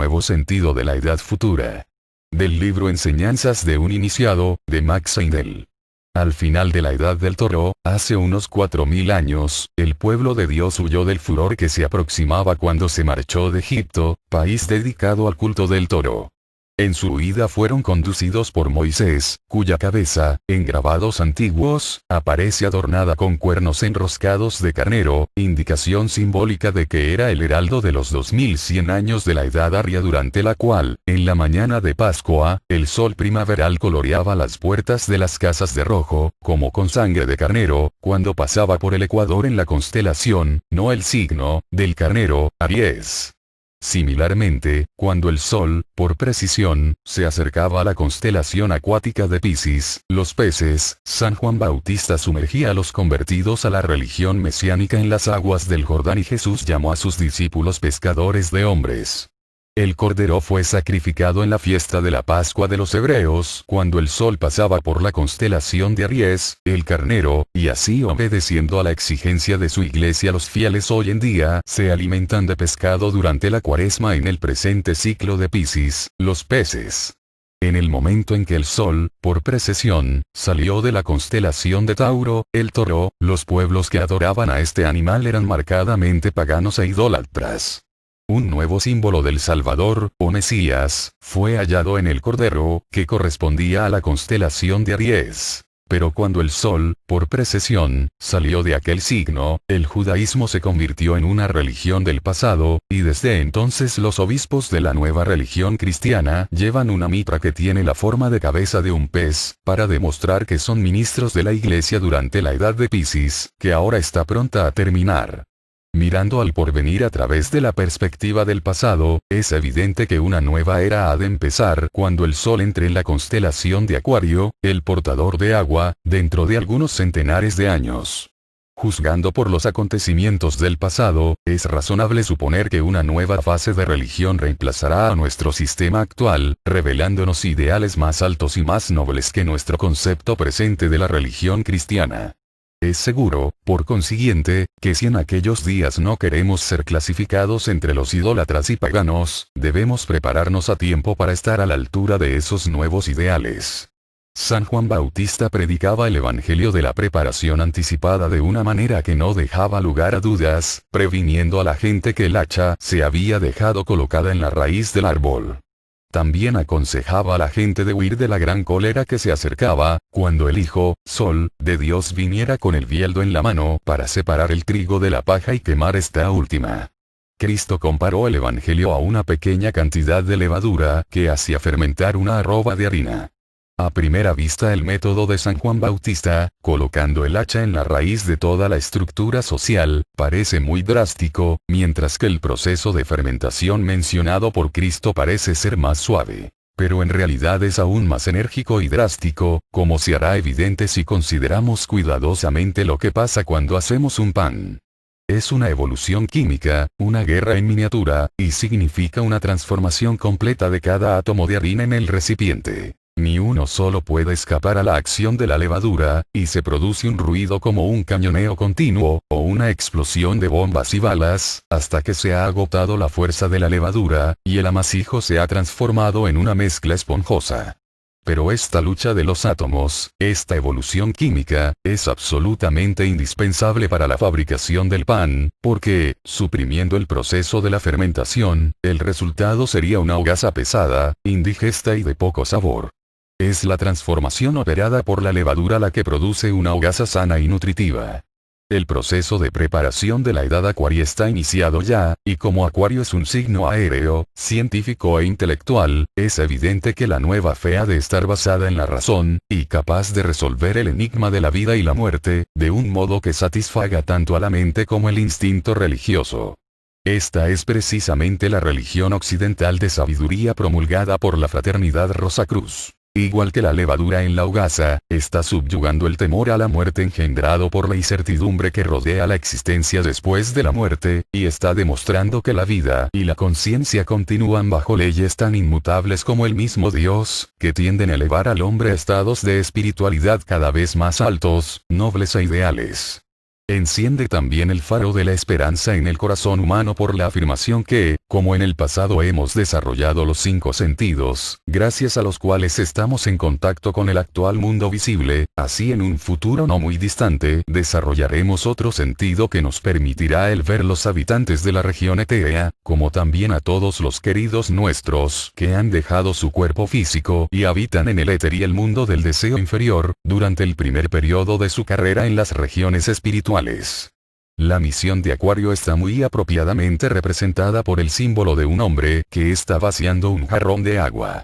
nuevo sentido de la edad futura. Del libro Enseñanzas de un iniciado, de Max Heindel. Al final de la Edad del Toro, hace unos 4000 años, el pueblo de Dios huyó del furor que se aproximaba cuando se marchó de Egipto, país dedicado al culto del toro. En su huida fueron conducidos por Moisés, cuya cabeza, en grabados antiguos, aparece adornada con cuernos enroscados de carnero, indicación simbólica de que era el heraldo de los 2100 años de la Edad Aria, durante la cual, en la mañana de Pascua, el sol primaveral coloreaba las puertas de las casas de rojo, como con sangre de carnero, cuando pasaba por el ecuador en la constelación, no el signo, del carnero, Aries. Similarmente, cuando el Sol, por precisión, se acercaba a la constelación acuática de Piscis, los peces, San Juan Bautista sumergía a los convertidos a la religión mesiánica en las aguas del Jordán y Jesús llamó a sus discípulos pescadores de hombres. El cordero fue sacrificado en la fiesta de la Pascua de los hebreos cuando el sol pasaba por la constelación de Aries, el carnero, y así obedeciendo a la exigencia de su iglesia los fieles hoy en día se alimentan de pescado durante la cuaresma en el presente ciclo de Piscis, los peces. En el momento en que el sol, por precesión, salió de la constelación de Tauro, el toro, los pueblos que adoraban a este animal eran marcadamente paganos e idólatras. Un nuevo símbolo del Salvador, o Mesías, fue hallado en el Cordero, que correspondía a la constelación de Aries. Pero cuando el Sol, por precesión, salió de aquel signo, el judaísmo se convirtió en una religión del pasado, y desde entonces los obispos de la nueva religión cristiana llevan una mitra que tiene la forma de cabeza de un pez, para demostrar que son ministros de la Iglesia durante la edad de Piscis, que ahora está pronta a terminar. Mirando al porvenir a través de la perspectiva del pasado, es evidente que una nueva era ha de empezar cuando el Sol entre en la constelación de Acuario, el portador de agua, dentro de algunos centenares de años. Juzgando por los acontecimientos del pasado, es razonable suponer que una nueva fase de religión reemplazará a nuestro sistema actual, revelándonos ideales más altos y más nobles que nuestro concepto presente de la religión cristiana. Es seguro, por consiguiente, que si en aquellos días no queremos ser clasificados entre los idólatras y paganos, debemos prepararnos a tiempo para estar a la altura de esos nuevos ideales. San Juan Bautista predicaba el evangelio de la preparación anticipada de una manera que no dejaba lugar a dudas, previniendo a la gente que el hacha se había dejado colocada en la raíz del árbol. También aconsejaba a la gente de huir de la gran cólera que se acercaba, cuando el Hijo, Sol, de Dios viniera con el bieldo en la mano para separar el trigo de la paja y quemar esta última. Cristo comparó el Evangelio a una pequeña cantidad de levadura que hacía fermentar una arroba de harina. A primera vista el método de San Juan Bautista, colocando el hacha en la raíz de toda la estructura social, parece muy drástico, mientras que el proceso de fermentación mencionado por Cristo parece ser más suave. Pero en realidad es aún más enérgico y drástico, como se hará evidente si consideramos cuidadosamente lo que pasa cuando hacemos un pan. Es una evolución química, una guerra en miniatura, y significa una transformación completa de cada átomo de harina en el recipiente. Ni uno solo puede escapar a la acción de la levadura, y se produce un ruido como un cañoneo continuo, o una explosión de bombas y balas, hasta que se ha agotado la fuerza de la levadura, y el amasijo se ha transformado en una mezcla esponjosa. Pero esta lucha de los átomos, esta evolución química, es absolutamente indispensable para la fabricación del pan, porque, suprimiendo el proceso de la fermentación, el resultado sería una hogaza pesada, indigesta y de poco sabor. Es la transformación operada por la levadura la que produce una hogaza sana y nutritiva. El proceso de preparación de la edad acuaria está iniciado ya, y como Acuario es un signo aéreo, científico e intelectual, es evidente que la nueva fe ha de estar basada en la razón, y capaz de resolver el enigma de la vida y la muerte, de un modo que satisfaga tanto a la mente como el instinto religioso. Esta es precisamente la religión occidental de sabiduría promulgada por la Fraternidad Rosacruz. Igual que la levadura en la hogaza, está subyugando el temor a la muerte engendrado por la incertidumbre que rodea la existencia después de la muerte, y está demostrando que la vida y la conciencia continúan bajo leyes tan inmutables como el mismo Dios, que tienden a elevar al hombre a estados de espiritualidad cada vez más altos, nobles e ideales. Enciende también el faro de la esperanza en el corazón humano por la afirmación que, como en el pasado hemos desarrollado los 5 sentidos, gracias a los cuales estamos en contacto con el actual mundo visible, así en un futuro no muy distante, desarrollaremos otro sentido que nos permitirá el ver los habitantes de la región etérea, como también a todos los queridos nuestros que han dejado su cuerpo físico y habitan en el éter y el mundo del deseo inferior, durante el primer periodo de su carrera en las regiones espirituales. La misión de Acuario está muy apropiadamente representada por el símbolo de un hombre que está vaciando un jarrón de agua.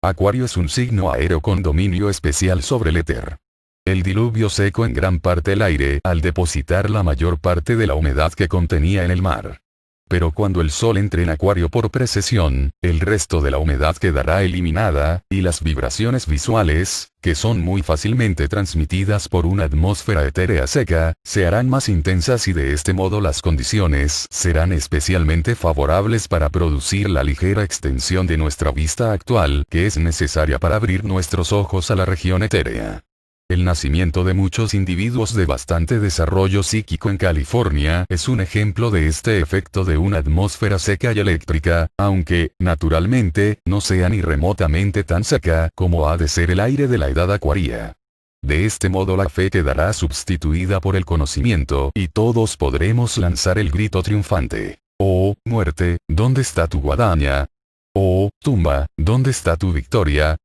Acuario es un signo aéreo con dominio especial sobre el éter. El diluvio secó en gran parte el aire al depositar la mayor parte de la humedad que contenía en el mar. Pero cuando el Sol entre en Acuario por precesión, el resto de la humedad quedará eliminada, y las vibraciones visuales, que son muy fácilmente transmitidas por una atmósfera etérea seca, se harán más intensas y de este modo las condiciones serán especialmente favorables para producir la ligera extensión de nuestra vista actual que es necesaria para abrir nuestros ojos a la región etérea. El nacimiento de muchos individuos de bastante desarrollo psíquico en California es un ejemplo de este efecto de una atmósfera seca y eléctrica, aunque, naturalmente, no sea ni remotamente tan seca como ha de ser el aire de la edad acuaria. De este modo la fe quedará sustituida por el conocimiento y todos podremos lanzar el grito triunfante: «Oh, muerte, ¿dónde está tu guadaña? Oh, tumba, ¿dónde está tu victoria?».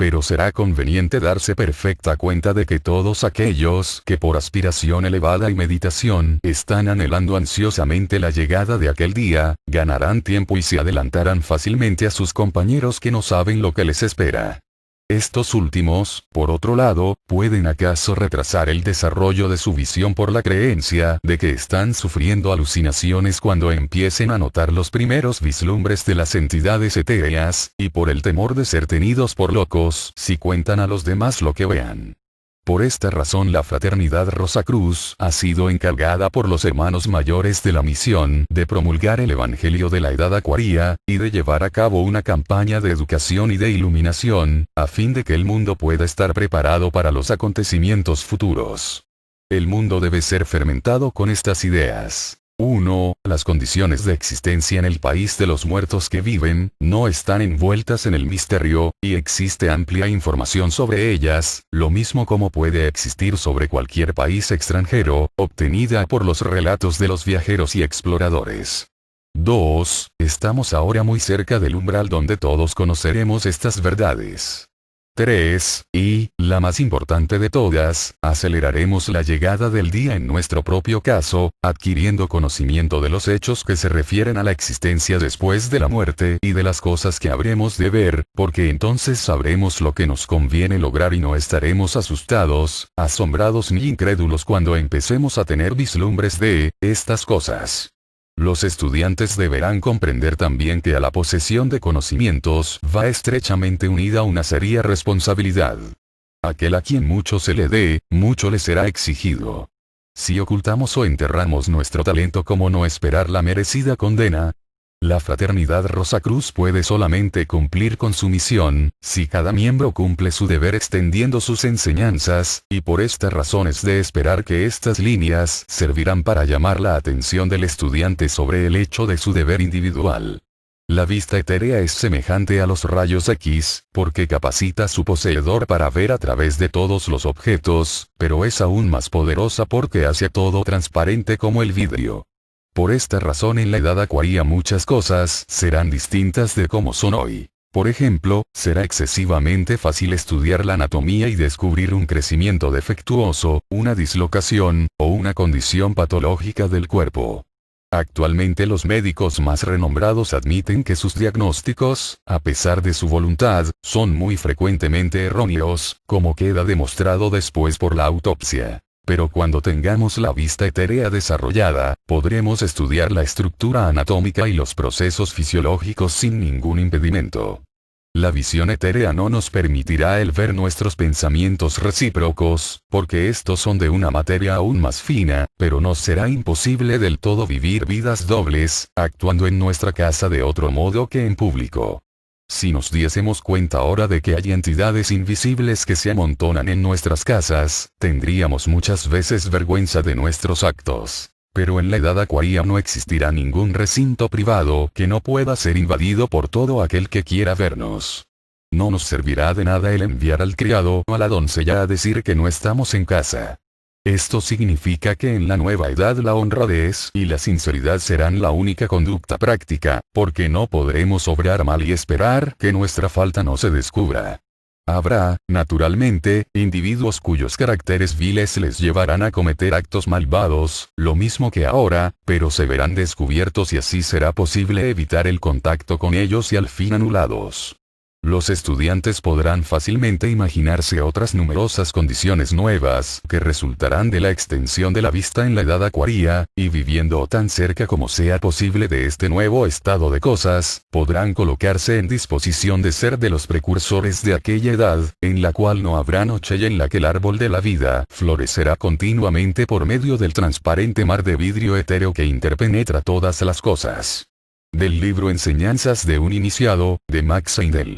Pero será conveniente darse perfecta cuenta de que todos aquellos que por aspiración elevada y meditación están anhelando ansiosamente la llegada de aquel día, ganarán tiempo y se adelantarán fácilmente a sus compañeros que no saben lo que les espera. Estos últimos, por otro lado, pueden acaso retrasar el desarrollo de su visión por la creencia de que están sufriendo alucinaciones cuando empiecen a notar los primeros vislumbres de las entidades etéreas, y por el temor de ser tenidos por locos si cuentan a los demás lo que vean. Por esta razón la Fraternidad Rosacruz ha sido encargada por los hermanos mayores de la misión de promulgar el Evangelio de la Edad Acuaria, y de llevar a cabo una campaña de educación y de iluminación, a fin de que el mundo pueda estar preparado para los acontecimientos futuros. El mundo debe ser fermentado con estas ideas. 1. Las condiciones de existencia en el país de los muertos que viven, no están envueltas en el misterio, y existe amplia información sobre ellas, lo mismo como puede existir sobre cualquier país extranjero, obtenida por los relatos de los viajeros y exploradores. 2. Estamos ahora muy cerca del umbral donde todos conoceremos estas verdades. 3. Y, la más importante de todas, aceleraremos la llegada del día en nuestro propio caso, adquiriendo conocimiento de los hechos que se refieren a la existencia después de la muerte y de las cosas que habremos de ver, porque entonces sabremos lo que nos conviene lograr y no estaremos asustados, asombrados ni incrédulos cuando empecemos a tener vislumbres de estas cosas. Los estudiantes deberán comprender también que a la posesión de conocimientos va estrechamente unida una seria responsabilidad. Aquel a quien mucho se le dé, mucho le será exigido. Si ocultamos o enterramos nuestro talento, ¿cómo no esperar la merecida condena? La Fraternidad Rosacruz puede solamente cumplir con su misión, si cada miembro cumple su deber extendiendo sus enseñanzas, y por esta razón es de esperar que estas líneas servirán para llamar la atención del estudiante sobre el hecho de su deber individual. La vista etérea es semejante a los rayos X, porque capacita a su poseedor para ver a través de todos los objetos, pero es aún más poderosa porque hace todo transparente como el vidrio. Por esta razón en la edad acuaria muchas cosas serán distintas de como son hoy. Por ejemplo, será excesivamente fácil estudiar la anatomía y descubrir un crecimiento defectuoso, una dislocación, o una condición patológica del cuerpo. Actualmente los médicos más renombrados admiten que sus diagnósticos, a pesar de su voluntad, son muy frecuentemente erróneos, como queda demostrado después por la autopsia. Pero cuando tengamos la vista etérea desarrollada, podremos estudiar la estructura anatómica y los procesos fisiológicos sin ningún impedimento. La visión etérea no nos permitirá el ver nuestros pensamientos recíprocos, porque estos son de una materia aún más fina, pero nos será imposible del todo vivir vidas dobles, actuando en nuestra casa de otro modo que en público. Si nos diésemos cuenta ahora de que hay entidades invisibles que se amontonan en nuestras casas, tendríamos muchas veces vergüenza de nuestros actos. Pero en la edad acuaria no existirá ningún recinto privado que no pueda ser invadido por todo aquel que quiera vernos. No nos servirá de nada el enviar al criado o a la doncella a decir que no estamos en casa. Esto significa que en la nueva edad la honradez y la sinceridad serán la única conducta práctica, porque no podremos obrar mal y esperar que nuestra falta no se descubra. Habrá, naturalmente, individuos cuyos caracteres viles les llevarán a cometer actos malvados, lo mismo que ahora, pero se verán descubiertos y así será posible evitar el contacto con ellos y al fin anulados. Los estudiantes podrán fácilmente imaginarse otras numerosas condiciones nuevas que resultarán de la extensión de la vista en la edad acuaria, y viviendo tan cerca como sea posible de este nuevo estado de cosas, podrán colocarse en disposición de ser de los precursores de aquella edad, en la cual no habrá noche y en la que el árbol de la vida florecerá continuamente por medio del transparente mar de vidrio etéreo que interpenetra todas las cosas. Del libro Enseñanzas de un iniciado, de Max Heindel.